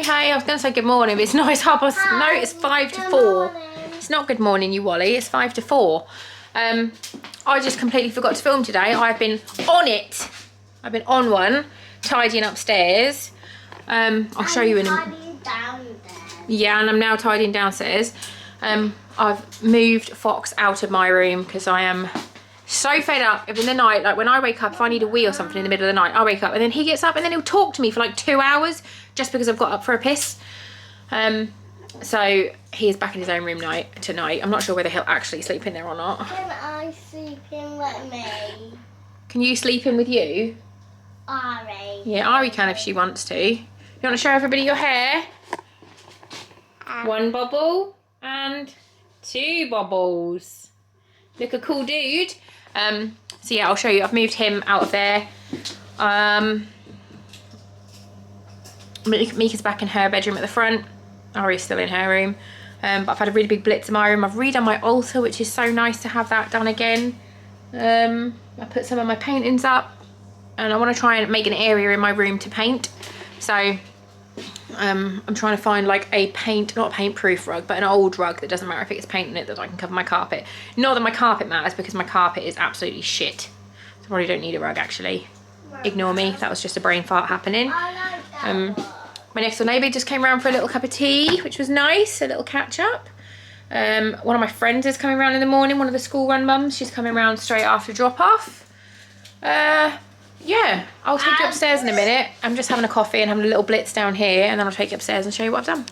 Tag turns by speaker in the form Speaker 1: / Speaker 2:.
Speaker 1: Hey, I was going to say good morning, but it's not. It's half past. No, it's 5 to 4.
Speaker 2: Morning.
Speaker 1: It's not good morning, you Wally. It's 5 to 4. I just completely forgot to film today. I've been on it. I've been on one, tidying upstairs. I'll show you in a minute. Yeah, and I'm now tidying downstairs. I've moved Fox out of my room because I am so fed up. If in the night, like when I wake up, if I need a wee or something in the middle of the night, I wake up and then he gets up and then he'll talk to me for like 2 hours just because I've got up for a piss. So he is back in his own room tonight. I'm not sure whether he'll actually sleep in there or not.
Speaker 2: Can I sleep in with me?
Speaker 1: Can you sleep in with you?
Speaker 2: Ari.
Speaker 1: Yeah, Ari can if she wants to. You want to show everybody your hair? 1 bobble and 2 bobbles. Look, a cool dude. So yeah, I'll show you. I've moved him out of there. Mika's back in her bedroom at the front. Ari's still in her room. But I've had a really big blitz in my room. I've redone my altar, which is so nice to have that done again. I put some of my paintings up and I want to try and make an area in my room to paint. So I'm trying to find like not a paint proof rug, but an old rug that doesn't matter if it gets paint in it, that I can cover my carpet. Not that my carpet matters because my carpet is absolutely shit. So I probably don't need a rug actually. Ignore me, that was just a brain fart happening. My next door neighbour just came around for a little cup of tea, which was nice, a little catch up. One of my friends is coming around in the morning, one of the school run mums. She's coming around straight after drop off. Yeah, I'll take you upstairs in a minute. I'm just having a coffee and having a little blitz down here and then I'll take you upstairs and show you what I've done.